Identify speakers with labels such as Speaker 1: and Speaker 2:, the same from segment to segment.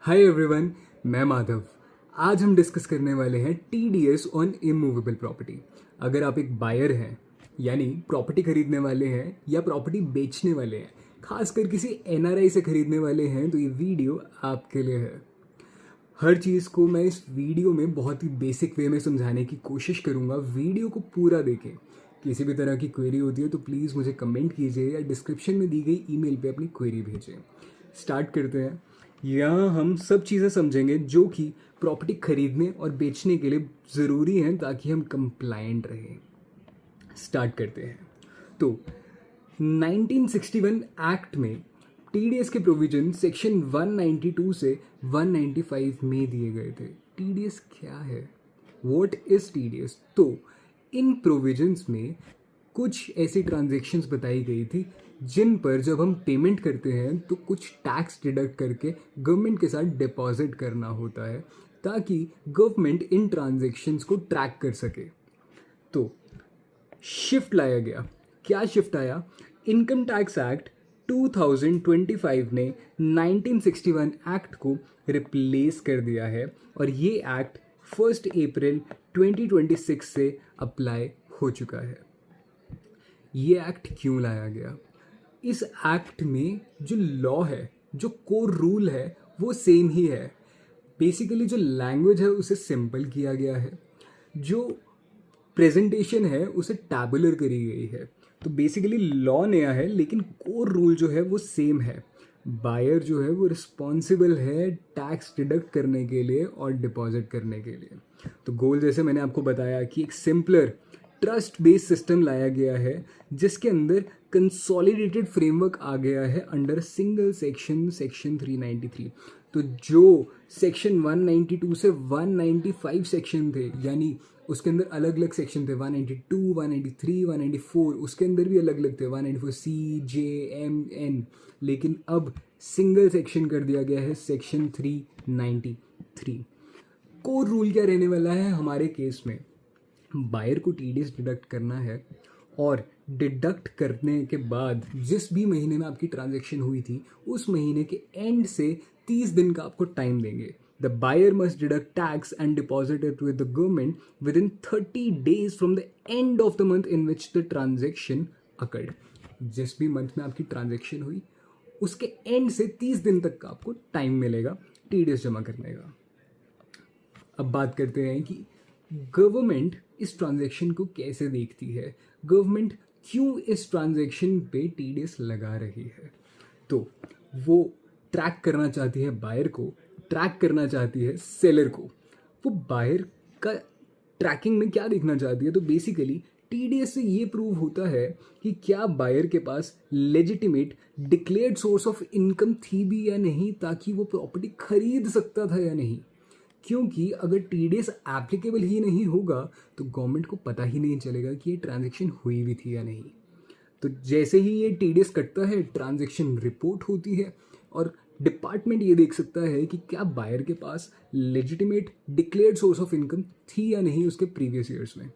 Speaker 1: Hi everyone, मैं माधव। आज हम डिस्कस करने वाले हैं टीडीएस ऑन इमूवेबल प्रॉपर्टी। अगर आप एक बायर हैं, यानी प्रॉपर्टी खरीदने वाले हैं या प्रॉपर्टी बेचने वाले हैं, खासकर किसी एनआरआई से खरीदने वाले हैं, तो ये वीडियो आपके लिए है। हर चीज़ को मैं इस वीडियो में बहुत ही बेसिक वे में समझाने की कोशिश करूँगा। वीडियो को पूरा देखें। किसी भी तरह की क्वेरी होती है तो प्लीज़ मुझे कमेंट कीजिए या डिस्क्रिप्शन में दी गई ईमेल पे अपनी क्वेरी भेजें। स्टार्ट करते हैं। यहाँ हम सब चीज़ें समझेंगे जो कि प्रॉपर्टी खरीदने और बेचने के लिए ज़रूरी हैं ताकि हम कंप्लायंट रहें। स्टार्ट करते हैं। तो 1961 एक्ट में टीडीएस के प्रोविजन सेक्शन 192 से 195 में दिए गए थे। टीडीएस क्या है? What is TDS? तो इन प्रोविजंस में कुछ ऐसी ट्रांजैक्शंस बताई गई थी जिन पर जब हम पेमेंट करते हैं तो कुछ टैक्स डिडक्ट करके गवर्नमेंट के साथ डिपॉजिट करना होता है ताकि गवर्नमेंट इन ट्रांजैक्शंस को ट्रैक कर सके। तो शिफ्ट लाया गया। क्या शिफ्ट आया? इनकम टैक्स एक्ट 2025 ने 1961 एक्ट को रिप्लेस कर दिया है और ये एक्ट 1 अप्रैल 2026 से अप्लाई हो चुका है। ये एक्ट क्यों लाया गया? इस एक्ट में जो लॉ है, जो कोर रूल है, वो सेम ही है। बेसिकली जो लैंग्वेज है उसे सिंपल किया गया है, जो प्रेजेंटेशन है उसे टैबुलर करी गई है। तो बेसिकली लॉ नया है लेकिन कोर रूल जो है वो सेम है। बायर जो है वो रिस्पॉन्सिबल है टैक्स डिडक्ट करने के लिए और डिपॉजिट करने के लिए। तो गोल जैसे मैंने आपको बताया कि एक सिंपलर ट्रस्ट बेस्ड सिस्टम लाया गया है जिसके अंदर कंसोलिडेटेड फ्रेमवर्क आ गया है अंडर सिंगल सेक्शन 393। तो जो सेक्शन 192 से 195 सेक्शन थे, यानी उसके अंदर अलग अलग सेक्शन थे, 192, 193, 194, उसके अंदर भी अलग अलग थे, 194 सी, जे, एम, एन, लेकिन अब सिंगल सेक्शन कर दिया गया है सेक्शन 393। कोर रूल क्या रहने वाला है हमारे केस में? बायर को टीडीएस डिडक्ट करना है और डिडक्ट करने के बाद जिस भी महीने में आपकी ट्रांजैक्शन हुई थी उस महीने के एंड से 30 दिन का आपको टाइम देंगे। The buyer must deduct tax and deposit it with the government with in 30 days from the end of the month in which the transaction occurred. जिस भी मंथ में आपकी ट्रांजेक्शन हुई उसके एंड से 30 दिन तक का आपको टाइम मिलेगा टीडीएस जमा करने का। अब बात करते हैं कि गवर्नमेंट इस ट्रांजैक्शन को कैसे देखती है, गवर्नमेंट क्यों इस ट्रांजैक्शन पे टीडीएस लगा रही है। तो वो ट्रैक करना चाहती है बायर को, ट्रैक करना चाहती है सेलर को। वो बायर का ट्रैकिंग में क्या देखना चाहती है? तो बेसिकली टीडीएस से ये प्रूव होता है कि क्या बायर के पास legitimate declared source of income थी भी या नहीं, ताकि वो प्रॉपर्टी खरीद सकता था या नहीं। क्योंकि अगर टीडीएस एप्लीकेबल ही नहीं होगा तो गवर्नमेंट को पता ही नहीं चलेगा कि ये ट्रांजैक्शन हुई भी थी या नहीं। तो जैसे ही ये टीडीएस कटता है, ट्रांजैक्शन रिपोर्ट होती है और डिपार्टमेंट ये देख सकता है कि क्या बायर के पास legitimate declared source of income थी या नहीं उसके प्रीवियस ईयर्स में।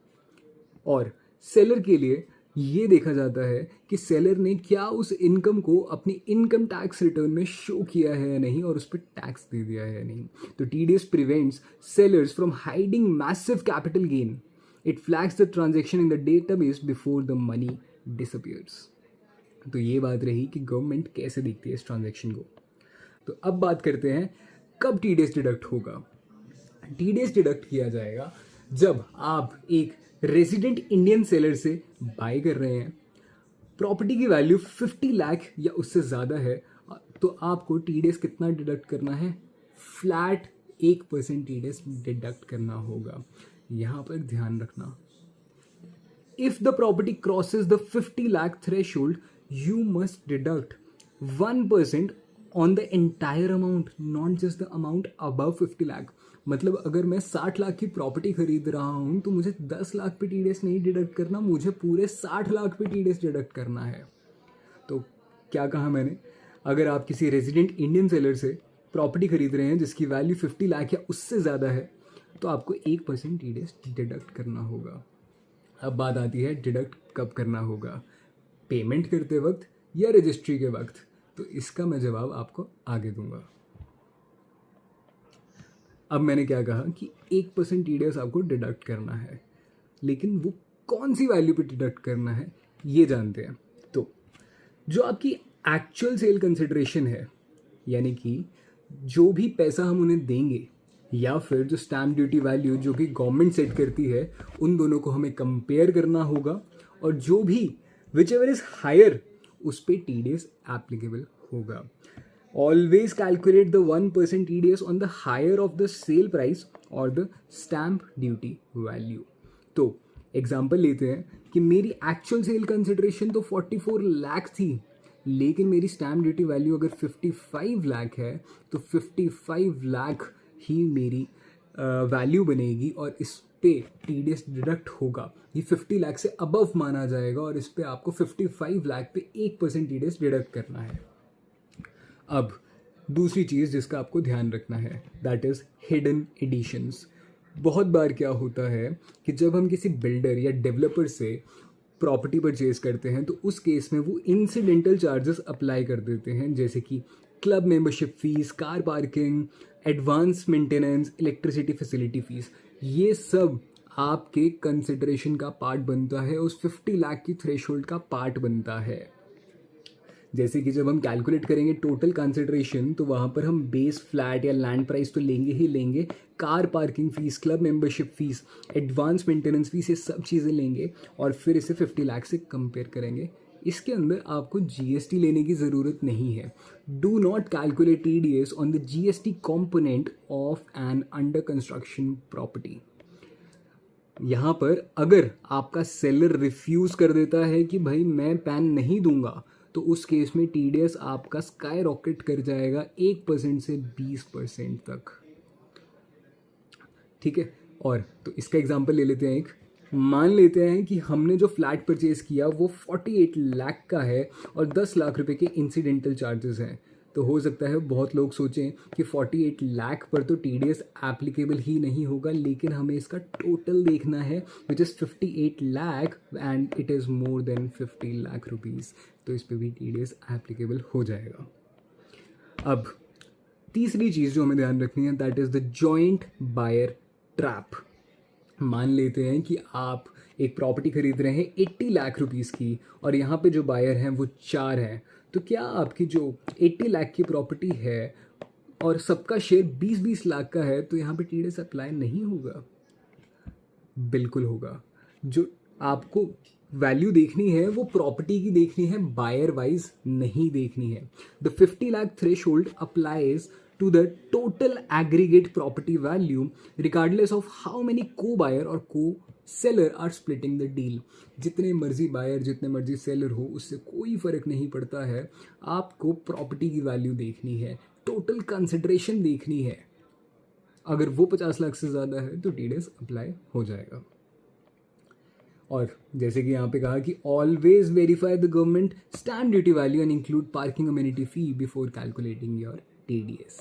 Speaker 1: और सेलर के लिए ये देखा जाता है कि सेलर ने क्या उस इनकम को अपनी इनकम टैक्स रिटर्न में शो किया है या नहीं और उस पर टैक्स दे दिया है या नहीं। तो TDS prevents sellers from hiding massive capital gain. It flags the transaction in the database before the money disappears. तो ये बात रही कि गवर्नमेंट कैसे देखती है इस ट्रांजैक्शन को। तो अब बात करते हैं कब टीडीएस डिडक्ट होगा। टीडीएस डिडक्ट किया जाएगा जब आप एक रेजिडेंट इंडियन सेलर से बाय कर रहे हैं, प्रॉपर्टी की वैल्यू 50 लाख या उससे ज़्यादा है, तो आपको टीडीएस कितना डिडक्ट करना है? फ्लैट 1% टीडीएस डिडक्ट करना होगा। यहाँ पर ध्यान रखना, if the property crosses the 50 lakh threshold, you must deduct 1% on the entire amount, not just the amount above 50 lakh। मतलब अगर मैं 60 लाख की प्रॉपर्टी खरीद रहा हूँ तो मुझे 10 लाख पे टीडीएस नहीं डिडक्ट करना, मुझे पूरे 60 लाख पे टीडीएस डिडक्ट करना है। तो क्या कहा मैंने? अगर आप किसी रेजिडेंट इंडियन सेलर से प्रॉपर्टी खरीद रहे हैं जिसकी वैल्यू 50 लाख या उससे ज़्यादा है तो आपको 1% टीडीएस डिडक्ट करना होगा। अब बात आती है डिडक्ट कब करना होगा, पेमेंट करते वक्त या रजिस्ट्री के वक्त। तो इसका मैं जवाब आपको आगे दूंगा। अब मैंने क्या कहा कि 1% TDS आपको डिडक्ट करना है, लेकिन वो कौन सी वैल्यू पे डिडक्ट करना है ये जानते हैं। तो जो आपकी एक्चुअल सेल कंसिडरेशन है, यानी कि जो भी पैसा हम उन्हें देंगे या फिर जो स्टैम्प ड्यूटी वैल्यू जो कि गवर्नमेंट सेट करती है, उन दोनों को हमें कंपेयर करना होगा, और जो भी विच एवर इज हायर उस पर TDS एप्लीकेबल होगा। Always calculate the 1% TDS on the higher of the sale price और द स्टैम्प ड्यूटी वैल्यू। तो एग्जाम्पल लेते हैं कि मेरी एक्चुअल सेल कंसिडरेशन तो 44 लाख थी, लेकिन मेरी स्टैम्प ड्यूटी वैल्यू अगर 55 लाख है तो 55 लाख ही मेरी वैल्यू बनेगी, और इस पे TDS डिडक्ट होगा। ये 50 लाख से अबव माना जाएगा और इस पे आपको 55 लाख पे 1% TDS डिडक्ट करना है। अब दूसरी चीज़ जिसका आपको ध्यान रखना है, दैट इज़ हिडन एडिशंस। बहुत बार क्या होता है कि जब हम किसी बिल्डर या डेवलपर से प्रॉपर्टी परचेज करते हैं तो उस केस में वो इंसिडेंटल चार्जेस अप्लाई कर देते हैं, जैसे कि club membership fees, car parking, advance maintenance, electricity facility fees. ये सब आपके कंसिडरेशन का पार्ट बनता है, उस 50 लाख की थ्रेशोल्ड का पार्ट बनता है। जैसे कि जब हम कैलकुलेट करेंगे टोटल कंसिडरेशन, तो वहाँ पर हम बेस फ्लैट या लैंड प्राइस तो लेंगे ही लेंगे, car parking fees, club membership fees, advance maintenance fees, ये सब चीज़ें लेंगे और फिर इसे 50 लाख से कंपेयर करेंगे। इसके अंदर आपको GST लेने की ज़रूरत नहीं है। Do not calculate TDS on the GST component of an under construction property. यहाँ पर अगर आपका सेलर रिफ्यूज़ कर देता है कि भाई मैं पैन नहीं दूंगा, तो उस केस में TDS आपका स्काई रॉकेट कर जाएगा 1% से 20% तक। ठीक है, और तो इसका एग्जांपल ले लेते हैं। एक मान लेते हैं कि हमने जो फ्लैट परचेज किया वो 48 लाख का है और 10 लाख रुपए के इंसिडेंटल चार्जेस हैं। तो हो सकता है बहुत लोग सोचें कि 48 लाख पर तो TDS एप्लीकेबल ही नहीं होगा, लेकिन हमें इसका टोटल देखना है which is 58 lakh and it is more than 50 lakh rupees, तो इस पर भी TDS एप्लीकेबल हो जाएगा। अब तीसरी चीज़ जो हमें ध्यान रखनी है, that is the joint buyer trap. मान लेते हैं कि आप एक प्रॉपर्टी खरीद रहे हैं 80 लाख रुपीज़ की, और यहाँ पे जो बायर हैं वो 4 हैं। तो क्या आपकी जो 80 लाख की प्रॉपर्टी है और सबका शेयर 20-20 लाख का है, तो यहाँ पे TDS अप्लाई नहीं होगा? बिल्कुल होगा। जो आपको वैल्यू देखनी है वो प्रॉपर्टी की देखनी है, बायर वाइज नहीं देखनी है। The 50 lakh threshold applies to the total aggregate property value regardless of how many co-buyer और co-seller are splitting the deal। जितने मर्जी बायर जितने मर्जी सेलर हो उससे कोई फ़र्क नहीं पड़ता है, आपको प्रॉपर्टी की वैल्यू देखनी है, टोटल कंसिडरेशन देखनी है। अगर वो 50 लाख से ज़्यादा है तो TDS अप्लाई हो जाएगा। और जैसे कि यहाँ पे कहा कि always verify the government stamp duty value and include parking amenity fee before calculating your TDS।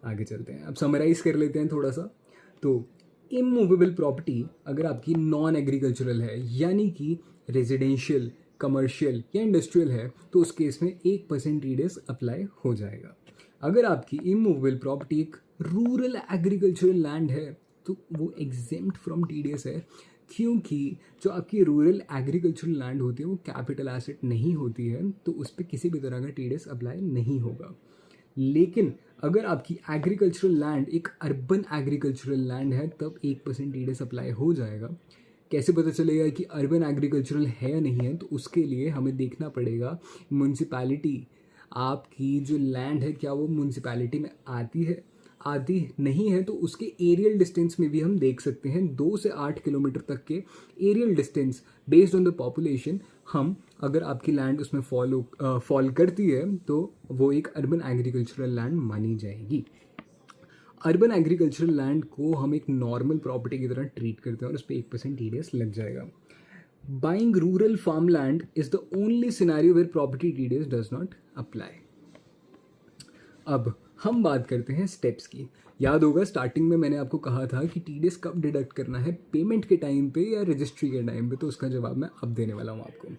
Speaker 1: आगे चलते हैं, अब समराइज कर लेते हैं थोड़ा सा। तो इमूवेबल प्रॉपर्टी अगर आपकी नॉन एग्रीकल्चरल है, यानी कि रेजिडेंशियल, कमर्शियल या इंडस्ट्रियल है, तो उस केस में 1% TDS अप्लाई हो जाएगा। अगर आपकी इमूवेबल प्रॉपर्टी एक रूरल एग्रीकल्चरल लैंड है तो वो एग्जेम्प्ट फ्रॉम TDS है, क्योंकि जो आपकी रूरल एग्रीकल्चरल लैंड होती है वो कैपिटल एसेट नहीं होती है, तो उस पर किसी भी तरह का TDS अप्लाई नहीं होगा। लेकिन अगर आपकी एग्रीकल्चरल लैंड एक अर्बन एग्रीकल्चरल लैंड है तब 1% TDS अप्लाई हो जाएगा। कैसे पता चलेगा कि अर्बन एग्रीकल्चरल है या नहीं है? तो उसके लिए हमें देखना पड़ेगा म्यूनसिपैलिटी, आपकी जो लैंड है क्या वो म्यूनसिपैलिटी में आती है, आती नहीं है तो उसके एरियल डिस्टेंस में भी हम देख सकते हैं। 2 से 8 किलोमीटर तक के aerial distance based on the population, हम अगर आपकी लैंड उसमें फॉल करती है तो वो एक अर्बन एग्रीकल्चरल लैंड मानी जाएगी। अर्बन एग्रीकल्चरल लैंड को हम एक नॉर्मल प्रॉपर्टी की तरह ट्रीट करते हैं और उस पर 1% TDS लग जाएगा। Buying rural farm land is the only scenario where property TDS does not apply. अब हम बात करते हैं स्टेप्स की। याद होगा स्टार्टिंग में मैंने आपको कहा था कि TDS कब डिडक्ट करना है, पेमेंट के टाइम पे या रजिस्ट्री के टाइम पे, तो उसका जवाब मैं अब देने वाला हूँ आपको।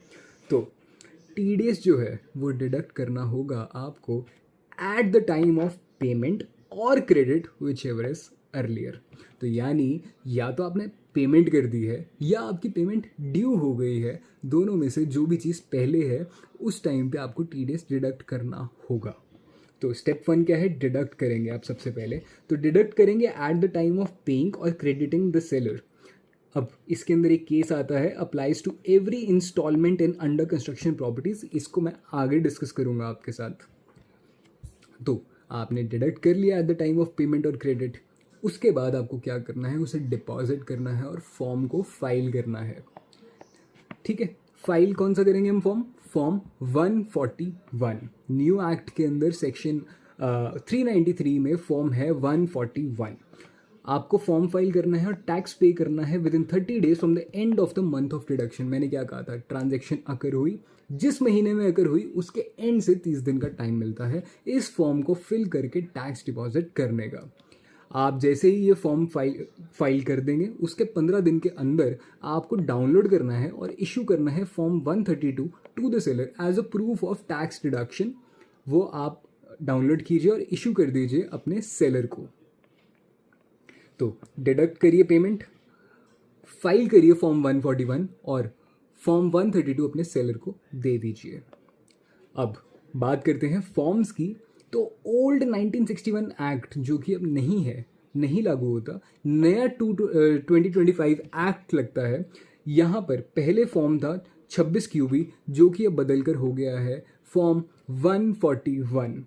Speaker 1: तो TDS जो है वो डिडक्ट करना होगा आपको at the time of payment or credit whichever is earlier. तो यानी या तो आपने पेमेंट कर दी है या आपकी पेमेंट ड्यू हो गई है, दोनों में से जो भी चीज़ पहले है उस टाइम पे आपको टीडीएस डिडक्ट करना होगा। तो स्टेप 1 क्या है, डिडक्ट करेंगे आप सबसे पहले। तो डिडक्ट करेंगे at the time of paying और क्रेडिटिंग द सेलर। अब इसके अंदर एक केस आता है, applies to every instalment in under construction properties. इसको मैं आगे डिस्कस करूंगा आपके साथ। तो आपने डिडक्ट कर लिया eight the time of payment or credit, उसके बाद आपको क्या करना है, उसे डिपॉजिट करना है और फॉर्म को फाइल करना है। ठीक है, फाइल कौन सा करेंगे हम, फॉर्म 141। न्यू एक्ट के अंदर सेक्शन 393 में फॉर्म है 141। आपको फॉर्म फाइल करना है और टैक्स पे करना है with in 30 days from the end of the month of deduction. मैंने क्या कहा था, ट्रांजेक्शन अकर हुई, जिस महीने में अकर हुई उसके एंड से 30 दिन का टाइम मिलता है इस फॉर्म को फिल करके टैक्स डिपॉजिट करने का। आप जैसे ही ये फॉर्म फाइल कर देंगे उसके 15 दिन के अंदर आपको डाउनलोड करना है और इशू करना है form 132 to the seller as a proof of tax deduction. वो आप डाउनलोड कीजिए और इशू कर दीजिए अपने सेलर को। तो डिडक्ट करिए पेमेंट, फाइल करिए फॉर्म 141 और फॉर्म 132 अपने सेलर को दे दीजिए। अब बात करते हैं फॉर्म्स की। तो ओल्ड 1961 एक्ट जो कि अब नहीं है, नहीं लागू होता, नया 2025 एक्ट लगता है। यहाँ पर पहले फॉर्म था 26 क्यूबी जो कि अब बदल कर हो गया है फॉर्म 141।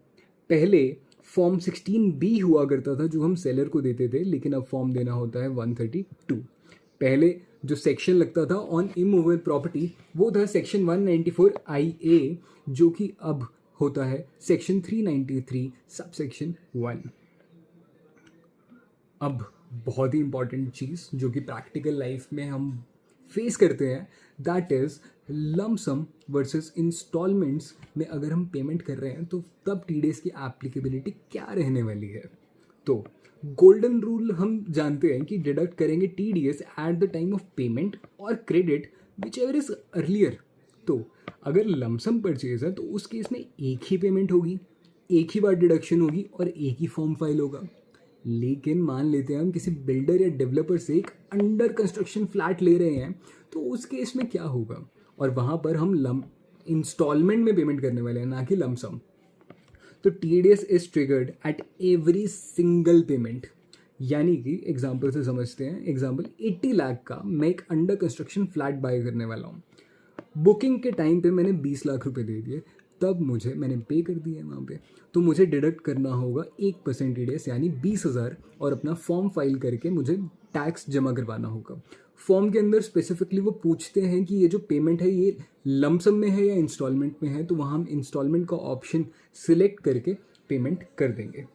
Speaker 1: पहले फॉर्म 16B हुआ करता था जो हम सेलर को देते थे, लेकिन अब फॉर्म देना होता है 132। पहले जो सेक्शन लगता था ऑन इमूवेबल प्रॉपर्टी वो था सेक्शन 194IA जो कि अब होता है सेक्शन 393 सब सेक्शन 1। अब बहुत ही इंपॉर्टेंट चीज़ जो कि प्रैक्टिकल लाइफ में हम फेस करते हैं, that is lump sum versus instalments में अगर हम पेमेंट कर रहे हैं तो तब टीडीएस की एप्लीकेबिलिटी क्या रहने वाली है। तो गोल्डन रूल हम जानते हैं कि डिडक्ट करेंगे TDS at the time of payment or credit whichever is earlier. तो अगर लमसम परचेज है तो उस केस में एक ही पेमेंट होगी, एक ही बार डिडक्शन होगी और एक ही फॉर्म फाइल होगा। लेकिन मान लेते हैं हम किसी बिल्डर या डेवलपर से एक अंडर कंस्ट्रक्शन फ्लैट ले रहे हैं, तो उस केस में क्या होगा, और वहाँ पर हम इंस्टॉलमेंट में पेमेंट करने वाले हैं ना कि लमसम। तो TDS is triggered at every single payment. यानी कि एग्जाम्पल से समझते हैं, एग्जाम्पल 80 लाख का मैं एक अंडर कंस्ट्रक्शन फ्लैट बाय करने वाला हूँ। बुकिंग के टाइम पे मैंने 20 लाख रुपए दे दिए, तब मैंने पे कर दिया है वहाँ पे, तो मुझे डिडक्ट करना होगा 1% टीडीएस यानी 20,000 और अपना फॉर्म फाइल करके मुझे टैक्स जमा करवाना होगा। फॉर्म के अंदर स्पेसिफिकली वो पूछते हैं कि ये जो पेमेंट है ये लमसम में है या इंस्टॉलमेंट में है, तो वहाँ हम इंस्टॉलमेंट का ऑप्शन सिलेक्ट करके पेमेंट कर देंगे।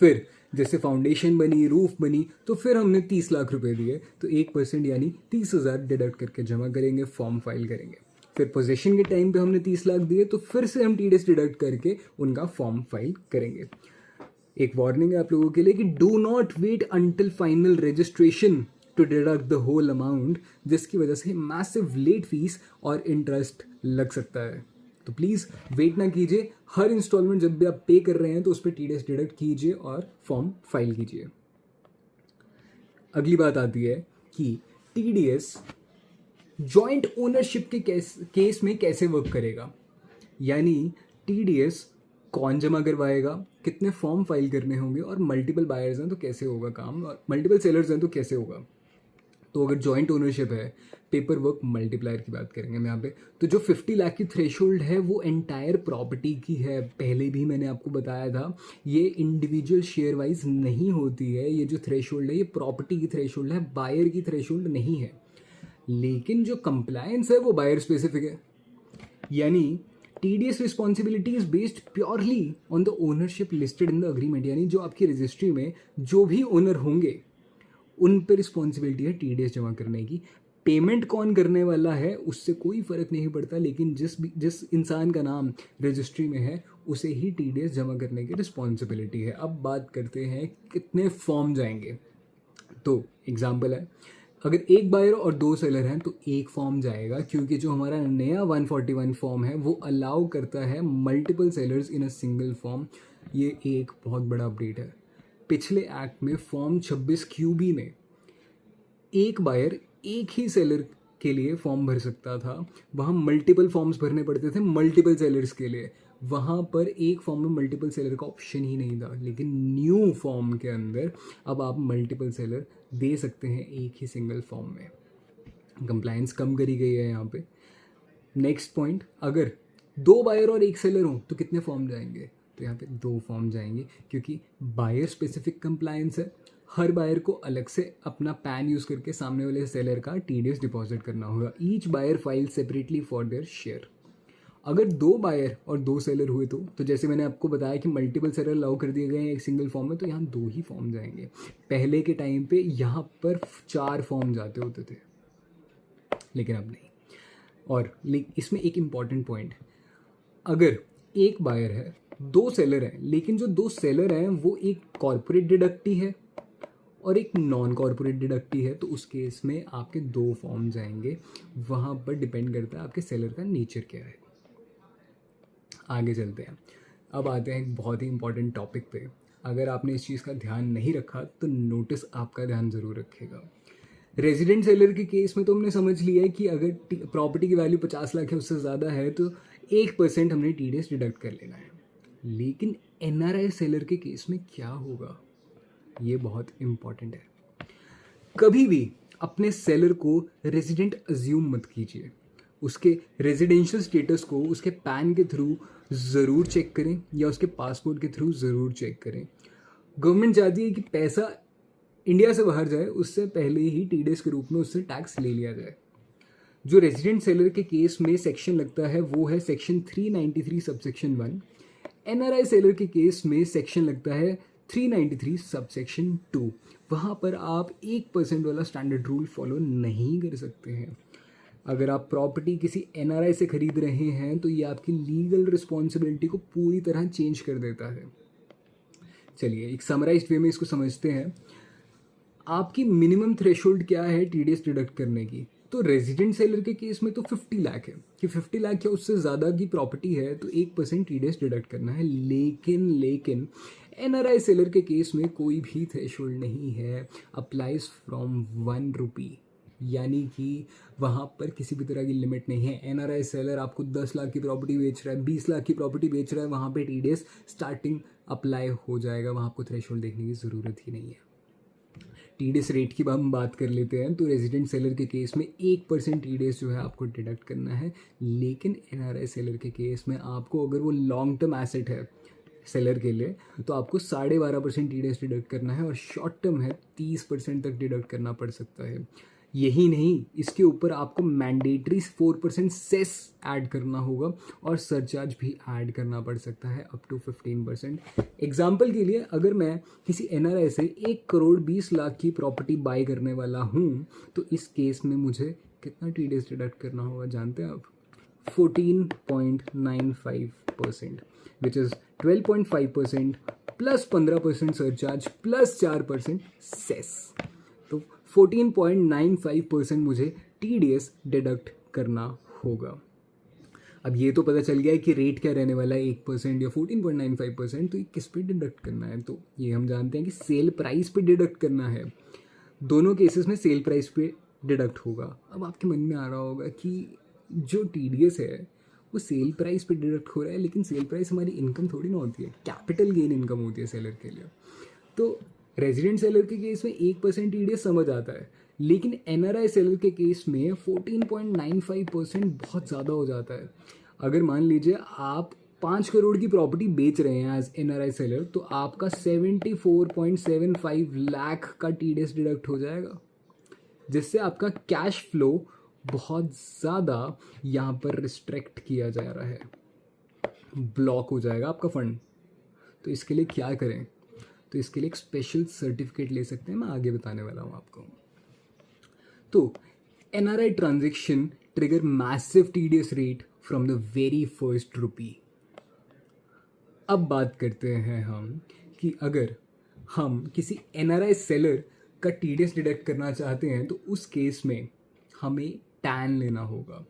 Speaker 1: फिर जैसे फाउंडेशन बनी, रूफ बनी, तो फिर हमने 30 लाख रुपए दिए, तो 1% यानी 30,000 डिडक्ट करके जमा करेंगे, फॉर्म फाइल करेंगे। फिर पोजीशन के टाइम पे हमने 30 लाख दिए, तो फिर से हम टीडीएस डिडक्ट करके उनका फॉर्म फाइल करेंगे। एक वार्निंग है आप लोगों के लिए कि do not wait until final registration to deduct the whole amount, जिसकी वजह से मैसिव लेट फीस और इंटरेस्ट लग सकता है। तो प्लीज़ वेट ना कीजिए, हर इंस्टॉलमेंट जब भी आप पे कर रहे हैं तो उस पर टीडीएस डिडक्ट कीजिए और फॉर्म फाइल कीजिए। अगली बात आती है कि टीडीएस जॉइंट ओनरशिप के केस में कैसे वर्क करेगा। यानी टीडीएस कौन जमा करवाएगा, कितने फॉर्म फाइल करने होंगे, और मल्टीपल बायर्स हैं तो कैसे होगा काम, और मल्टीपल सेलर्स हैं तो कैसे होगा। तो अगर जॉइंट ओनरशिप है, पेपर वर्क मल्टीप्लायर की बात करेंगे हम यहाँ पे, तो जो 50 लाख की थ्रेशोल्ड है वो एंटायर प्रॉपर्टी की है। पहले भी मैंने आपको बताया था, ये इंडिविजुअल शेयर वाइज नहीं होती है। ये जो थ्रेशोल्ड है ये प्रॉपर्टी की थ्रेशोल्ड है, बायर की थ्रेशोल्ड नहीं है। लेकिन जो कंप्लायंस है वो बायर स्पेसिफिक है। यानी TDS responsibility is based purely on the ownership listed in the agreement. यानी जो आपकी रजिस्ट्री में जो भी ओनर होंगे उन पर रिस्पॉन्सिबिलिटी है टीडीएस जमा करने की। पेमेंट कौन करने वाला है उससे कोई फ़र्क नहीं पड़ता, लेकिन जिस इंसान का नाम रजिस्ट्री में है उसे ही टीडीएस जमा करने की रिस्पॉन्सिबिलिटी है। अब बात करते हैं कितने फॉर्म जाएंगे। तो एग्जाम्पल है, अगर एक बायर और 2 सेलर हैं तो एक फॉर्म जाएगा, क्योंकि जो हमारा नया 141 फॉर्म है वो अलाउ करता है multiple sellers in a single form. ये एक बहुत बड़ा अपडेट है। पिछले एक्ट में फॉर्म 26 QB में एक बायर एक ही सेलर के लिए फॉर्म भर सकता था, वहाँ मल्टीपल फॉर्म्स भरने पड़ते थे मल्टीपल सेलर्स के लिए। वहाँ पर एक फॉर्म में मल्टीपल सेलर का ऑप्शन ही नहीं था, लेकिन न्यू फॉर्म के अंदर अब आप मल्टीपल सेलर दे सकते हैं एक ही सिंगल फॉर्म में। कंप्लायंस कम करी गई है यहाँ पे। नेक्स्ट पॉइंट, अगर 2 बायर और 1 सेलर हो तो कितने फॉर्म जाएंगे? तो यहाँ पे 2 फॉर्म जाएंगे, क्योंकि बायर स्पेसिफिक कंप्लायंस है। हर बायर को अलग से अपना पैन यूज़ करके सामने वाले सेलर का TDS डिपॉजिट करना होगा। Each buyer file separately for their share. अगर 2 बायर और 2 सेलर हुए तो जैसे मैंने आपको बताया कि मल्टीपल सेलर अलाउ कर दिए गए हैं एक सिंगल फॉर्म में, तो यहाँ 2 ही फॉर्म जाएंगे। पहले के टाइम पे यहाँ पर 4 फॉर्म जाते होते थे, लेकिन अब नहीं। और इसमें एक इम्पॉर्टेंट पॉइंट, अगर एक बायर है 2 सेलर हैं, लेकिन जो 2 सेलर हैं वो एक कॉर्पोरेट डिडक्टी है और एक नॉन कॉर्पोरेट डिडक्टी है, तो उस केस में आपके 2 फॉर्म जाएंगे। वहाँ पर डिपेंड करता है आपके सेलर का नेचर क्या है। आगे चलते हैं। अब आते हैं एक बहुत ही इंपॉर्टेंट टॉपिक पे। अगर आपने इस चीज़ का ध्यान नहीं रखा तो नोटिस आपका ध्यान ज़रूर रखेगा। रेजिडेंट सेलर के केस में तो हमने समझ लिया है कि अगर प्रॉपर्टी की वैल्यू 50 लाख है उससे ज़्यादा है तो 1% हमने TDS डिडक्ट कर लेना है। लेकिन NRI सेलर के केस में क्या होगा, ये बहुत इम्पॉर्टेंट है। कभी भी अपने सेलर को रेजिडेंट अज्यूम मत कीजिए। उसके रेजिडेंशियल स्टेटस को उसके पैन के थ्रू ज़रूर चेक करें या उसके पासपोर्ट के थ्रू ज़रूर चेक करें। गवर्नमेंट चाहती है कि पैसा इंडिया से बाहर जाए उससे पहले ही TDS के रूप में उससे टैक्स ले लिया जाए। जो रेजिडेंट सेलर के केस में सेक्शन लगता है वो है सेक्शन 393 सबसेक्शन 1। NRI सेलर के केस में सेक्शन लगता है 393 सबसेक्शन 2। वहाँ पर आप 1% वाला स्टैंडर्ड रूल फॉलो नहीं कर सकते हैं। अगर आप प्रॉपर्टी किसी NRI से खरीद रहे हैं तो ये आपकी लीगल रिस्पॉन्सिबिलिटी को पूरी तरह चेंज कर देता है। चलिए एक समराइज्ड वे में इसको समझते हैं। आपकी मिनिमम थ्रेशोल्ड क्या है TDS डिडक्ट करने की? तो रेजिडेंट सेलर के केस में तो 50 लाख है कि 50 लाख या उससे ज़्यादा की प्रॉपर्टी है तो 1% TDS डिडक्ट करना है। लेकिन NRI सेलर के केस में कोई भी थ्रेशोल्ड नहीं है, अप्लाइज फ्रॉम 1 रुपी, यानी कि वहाँ पर किसी भी तरह की लिमिट नहीं है। NRI सेलर आपको 10 लाख की प्रॉपर्टी बेच रहा है, 20 लाख की प्रॉपर्टी बेच रहा है, वहाँ पे TDS स्टार्टिंग अप्लाई हो जाएगा। वहाँ आपको थ्रेशोल्ड देखने की ज़रूरत ही नहीं है। TDS रेट की हम बात कर लेते हैं तो रेजिडेंट सेलर के केस में 1% TDS जो है आपको डिडक्ट करना है। लेकिन NRI सेलर के केस में आपको, अगर वो लॉन्ग टर्म एसेट है सेलर के लिए, तो आपको 12.5% TDS डिडक्ट करना है, और शॉर्ट टर्म है 30% तक डिडक्ट करना पड़ सकता है। यही नहीं, इसके ऊपर आपको मैंडेटरी 4% सेस ऐड करना होगा और सरचार्ज भी ऐड करना पड़ सकता है अप टू 15%। एग्जाम्पल के लिए, अगर मैं किसी NRI से 1 करोड़ 20 लाख की प्रॉपर्टी बाई करने वाला हूँ तो इस केस में मुझे कितना TDS डिडक्ट करना होगा जानते हैं आप? 14.95%, विच इज़ 12.5% प्लस 15% सरचार्ज प्लस 4% सेस। तो 14.95% मुझे TDS डिडक्ट करना होगा। अब ये तो पता चल गया है कि रेट क्या रहने वाला है, 1% या 14.95%, तो ये किस पे डिडक्ट करना है? तो ये हम जानते हैं कि सेल प्राइस पे डिडक्ट करना है। दोनों केसेस में सेल प्राइस पे डिडक्ट होगा। अब आपके मन में आ रहा होगा कि जो TDS है वो सेल प्राइस पे डिडक्ट हो रहा है, लेकिन सेल प्राइस हमारी इनकम थोड़ी ना होती है, कैपिटल गेन इनकम होती है सेलर के लिए। तो रेजिडेंट सेलर के केस में 1% TDS समझ आता है, लेकिन NRI सेलर के केस में 14.95% बहुत ज़्यादा हो जाता है। अगर मान लीजिए आप 5 करोड़ की प्रॉपर्टी बेच रहे हैं एज NRI सेलर, तो आपका 74.75 लाख का TDS डिडक्ट हो जाएगा, जिससे आपका कैश फ्लो बहुत ज़्यादा यहाँ पर रिस्ट्रिक्ट किया जा रहा है, ब्लॉक हो जाएगा आपका फंड। तो इसके लिए क्या करें? तो इसके लिए एक स्पेशल सर्टिफिकेट ले सकते हैं, मैं आगे बताने वाला हूँ आपको। तो NRI transaction trigger massive TDS rate from the very first rupee. अब बात करते हैं हम कि अगर हम किसी NRI सेलर का TDS डिडक्ट करना चाहते हैं तो उस केस में हमें टैन लेना होगा।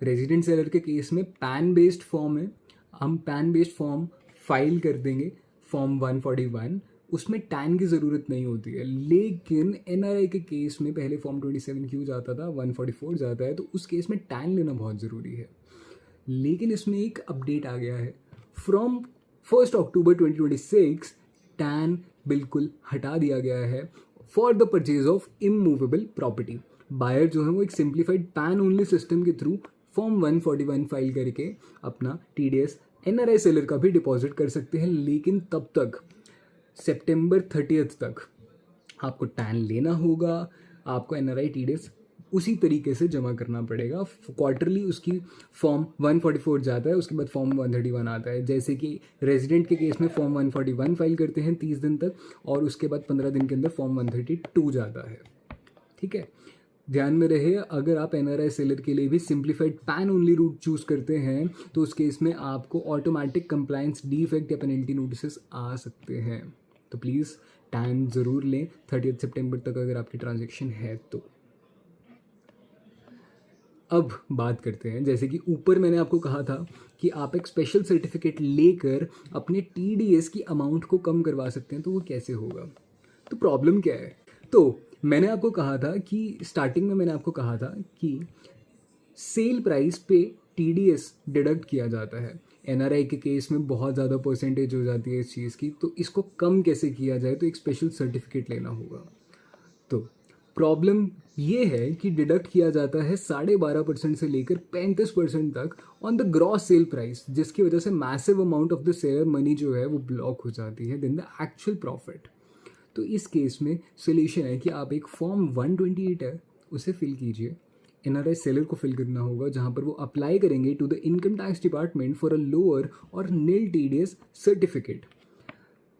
Speaker 1: रेजिडेंट सेलर के केस में पैन बेस्ड फॉर्म है, हम पैन बेस्ड फॉर्म फाइल कर देंगे फॉर्म 141। उसमें टैन की ज़रूरत नहीं होती है। लेकिन एनआरआई के केस में पहले फॉर्म 27Q जाता था, 144 जाता है, तो उस केस में टैन लेना बहुत ज़रूरी है। लेकिन इसमें एक अपडेट आ गया है, फ्रॉम 1 अक्टूबर 2026 टैन बिल्कुल हटा दिया गया है for the purchase of immovable property. Buyer जो है वो एक सिंप्लीफाइड पैन ओनली सिस्टम के थ्रू फॉर्म 141 फाइल करके अपना टीडीएस एनआरआई सेलर का भी डिपॉजिट कर सकते हैं। लेकिन तब तक सितंबर 30 तक आपको टैन लेना होगा, आपको एनआरआई टीडीएस उसी तरीके से जमा करना पड़ेगा। क्वार्टरली उसकी फॉर्म 144 जाता है, उसके बाद फॉर्म 131 आता है। जैसे कि रेजिडेंट के केस में फॉर्म 141 फाइल करते हैं 30 दिन तक, और उसके बाद 15 दिन के अंदर फॉर्म 132 जाता है। ठीक है, ध्यान में रहे, अगर आप एनआरआई सेलर के लिए भी simplified PAN only route choose करते हैं तो उस केस में आपको ऑटोमेटिक कंप्लायंस डिफेक्ट या पेनल्टी नोटिस आ सकते हैं। तो प्लीज़ टैन ज़रूर लें 30 सितंबर तक अगर आपकी ट्रांजेक्शन है तो। अब बात करते हैं, जैसे कि ऊपर मैंने आपको कहा था कि आप एक स्पेशल सर्टिफिकेट लेकर अपने टीडीएस की अमाउंट को कम करवा सकते हैं, तो वो कैसे होगा, तो प्रॉब्लम क्या है। तो मैंने आपको कहा था कि स्टार्टिंग में मैंने आपको कहा था कि सेल प्राइस पे टीडीएस डिडक्ट किया जाता है। एनआरआई के केस में बहुत ज़्यादा परसेंटेज हो जाती है इस चीज़ की, तो इसको कम कैसे किया जाए, तो एक स्पेशल सर्टिफिकेट लेना होगा। तो प्रॉब्लम ये है कि डिडक्ट किया जाता है 12.5% से लेकर 35% तक on the gross sale price, जिसकी वजह से massive amount of the seller money जो है वो ब्लॉक हो जाती है देन द एक्चुअल प्रॉफिट। तो इस केस में सोल्यूशन है कि आप एक फॉर्म 128 है उसे फिल कीजिए, एनआरआई सेलर को फिल करना होगा, जहां पर वो अप्लाई करेंगे to the income tax department for a lower और नील टीडीएस सर्टिफिकेट।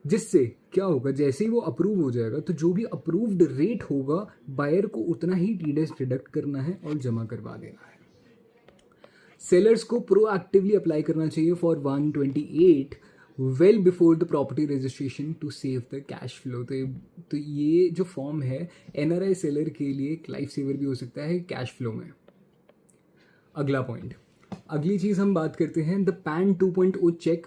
Speaker 1: जिससे क्या होगा, जैसे ही वो अप्रूव हो जाएगा तो जो भी अप्रूव्ड रेट होगा बायर को उतना ही टीडीएस डिडक्ट करना है और जमा करवा देना है। सेलर्स को प्रोएक्टिवली अप्लाई करना चाहिए for 128 well before the property registration to save the cash flow. तो ये जो फॉर्म है एनआरआई सेलर के लिए एक लाइफ सेवर भी हो सकता है कैश फ्लो में। अगला पॉइंट, अगली चीज़ हम बात करते हैं द पैन 2.0 चेक।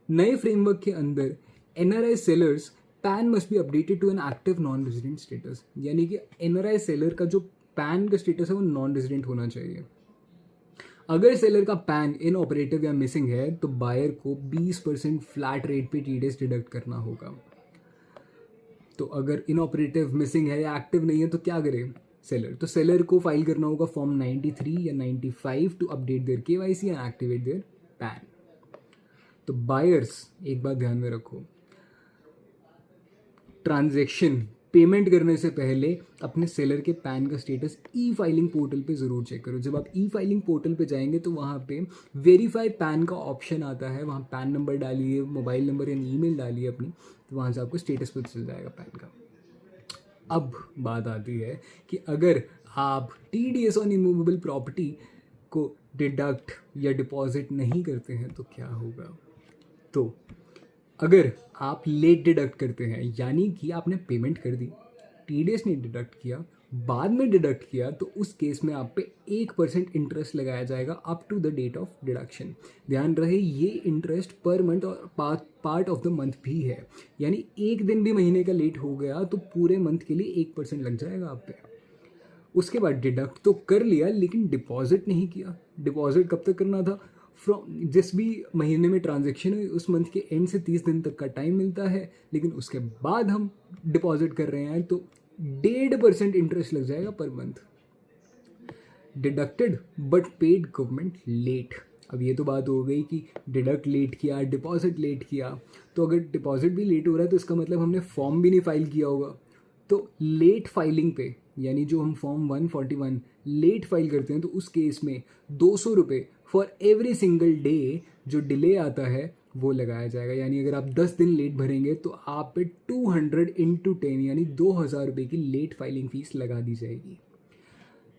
Speaker 1: नए फ्रेमवर्क के अंदर NRI sellers PAN must be updated to an active non resident status, यानी कि एनआरआई सेलर का जो पैन का स्टेटस है वो नॉन रेजिडेंट होना चाहिए। अगर सेलर का पैन इनऑपरेटिव या मिसिंग है तो बायर को 20% फ्लैट रेट पे टीडीएस डिडक्ट करना होगा। तो अगर इनऑपरेटिव, मिसिंग है या एक्टिव नहीं है तो क्या करे सेलर, तो सेलर को फाइल करना होगा फॉर्म 93 या 95 to update their KYC and activate their PAN. तो बायर्स एक बात ध्यान में रखो, ट्रांजैक्शन पेमेंट करने से पहले अपने सेलर के पैन का स्टेटस ई फाइलिंग पोर्टल पे ज़रूर चेक करो। जब आप ई फाइलिंग पोर्टल पे जाएंगे तो वहाँ पे वेरीफाई पैन का ऑप्शन आता है, वहाँ पैन नंबर डालिए, मोबाइल नंबर या ईमेल डालिए अपनी, तो वहाँ से आपको स्टेटस पता चल जाएगा पैन का। अब बात आती है कि अगर आप टीडीएस ऑन इमूवेबल प्रॉपर्टी को डिडक्ट या डिपॉजिट नहीं करते हैं तो क्या होगा। तो अगर आप लेट डिडक्ट करते हैं, यानी कि आपने पेमेंट कर दी, टीडीएस ने डिडक्ट किया, बाद में डिडक्ट किया, तो उस केस में आप पे 1% इंटरेस्ट लगाया जाएगा up to the date of deduction. ध्यान रहे ये इंटरेस्ट पर मंथ और पार्ट ऑफ द मंथ भी है, यानी एक दिन भी महीने का लेट हो गया तो पूरे मंथ के लिए 1% लग जाएगा आप पे। उसके बाद डिडक्ट तो कर लिया लेकिन डिपॉजिट नहीं किया। डिपॉजिट कब तक करना था, फ्रॉम जिस भी महीने में ट्रांजैक्शन हुई उस मंथ के एंड से 30 दिन तक का टाइम मिलता है, लेकिन उसके बाद हम डिपॉजिट कर रहे हैं तो 1.5% इंटरेस्ट लग जाएगा per month. Deducted but paid government late. अब ये तो बात हो गई कि डिडक्ट लेट किया, डिपॉजिट लेट किया, तो अगर डिपॉजिट भी लेट हो रहा है तो इसका मतलब हमने फॉर्म भी नहीं फाइल किया होगा। तो लेट फाइलिंग पे, यानी जो हम फॉर्म 141 लेट फाइल करते हैं, तो उस केस में 200 रुपये फॉर एवरी सिंगल डे जो डिले आता है वो लगाया जाएगा। यानी अगर आप 10 दिन लेट भरेंगे तो आप पे 200 × 10 यानी 2000 रुपये की लेट फाइलिंग फीस लगा दी जाएगी।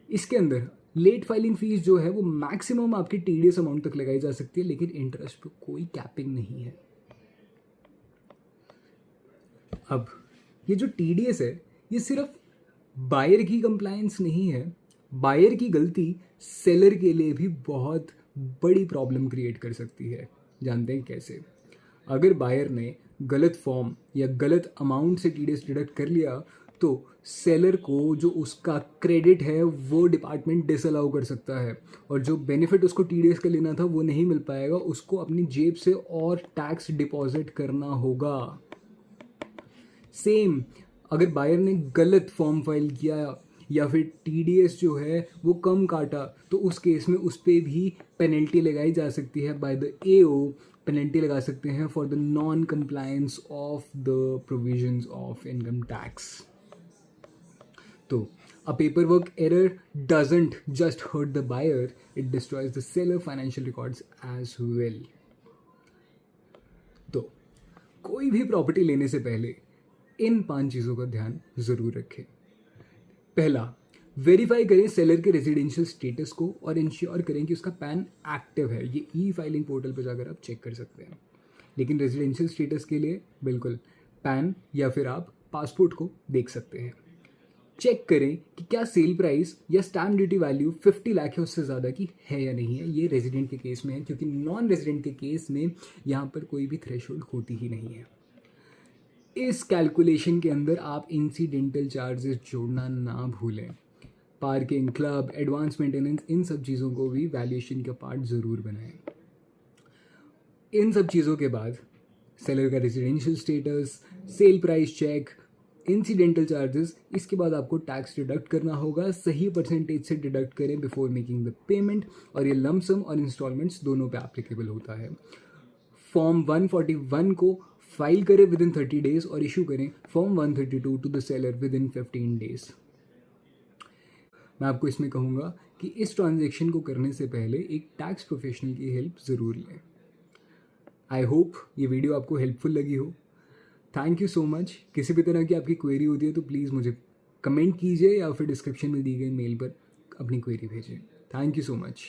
Speaker 1: इसके अंदर लेट फाइलिंग फीस जो है वो मैक्सिमम आपकी टीडीएस अमाउंट तक लगाई जा सकती है, लेकिन इंटरेस्ट पे कोई कैपिंग नहीं है। अब ये जो टीडीएस है ये सिर्फ बायर की कंप्लायंस नहीं है, बायर की गलती सेलर के लिए भी बहुत बड़ी प्रॉब्लम क्रिएट कर सकती है। जानते हैं कैसे? अगर बायर ने गलत फॉर्म या गलत अमाउंट से टीडीएस डिडक्ट कर लिया तो सेलर को जो उसका क्रेडिट है वो डिपार्टमेंट डिसअलाउ कर सकता है, और जो बेनिफिट उसको टीडीएस का लेना था वो नहीं मिल पाएगा, उसको अपनी जेब से और टैक्स डिपॉजिट करना होगा। सेम अगर बायर ने गलत फॉर्म फाइल किया या फिर टीडीएस जो है वो कम काटा तो उस केस में उस पर भी पेनल्टी लगाई जा सकती है बाय द एओ। पेनल्टी लगा सकते हैं for the non compliance of the provisions of income tax. तो a paperwork error doesn't just hurt the buyer, it destroys the seller financial records as well। तो कोई भी प्रॉपर्टी लेने से पहले इन 5 चीज़ों का ध्यान ज़रूर रखें। पहला, वेरीफाई करें सेलर के रेजिडेंशियल स्टेटस को और इंश्योर करें कि उसका पैन एक्टिव है। ये ई फाइलिंग पोर्टल पर जाकर आप चेक कर सकते हैं। लेकिन रेजिडेंशियल स्टेटस के लिए बिल्कुल पैन या फिर आप पासपोर्ट को देख सकते हैं। चेक करें कि क्या सेल प्राइस या स्टैम्प ड्यूटी वैल्यू 50 लाख है उससे ज़्यादा की है या नहीं है। ये रेजिडेंट के केस में है, क्योंकि नॉन रेजिडेंट के केस में यहाँ पर कोई भी थ्रेशोल्ड होती ही नहीं है। इस कैलकुलेशन के अंदर आप इंसिडेंटल चार्जेस जोड़ना ना भूलें। पार्किंग, क्लब, एडवांस मेंटेनेंस, इन सब चीज़ों को भी वैल्यूएशन का पार्ट ज़रूर बनाएं। इन सब चीज़ों के बाद सेलर का residential status, sale price check, incidental charges, इसके बाद आपको टैक्स डिडक्ट करना होगा। सही परसेंटेज से डिडक्ट करें बिफोर मेकिंग द पेमेंट, और ये लमसम और इंस्टॉलमेंट्स दोनों पे एप्लीकेबल होता है। फॉर्म 141 को फाइल करें विद इन 30 डेज और इशू करें form 132 to the seller within 15 days. मैं आपको इसमें कहूँगा कि इस ट्रांजेक्शन को करने से पहले एक टैक्स प्रोफेशनल की हेल्प ज़रूर लें। आई होप ये वीडियो आपको हेल्पफुल लगी हो। Thank you so much. किसी भी तरह की आपकी क्वेरी होती है तो प्लीज़ मुझे कमेंट कीजिए या फिर डिस्क्रिप्शन में दी गई मेल पर अपनी क्वेरी भेजिए। Thank you so much.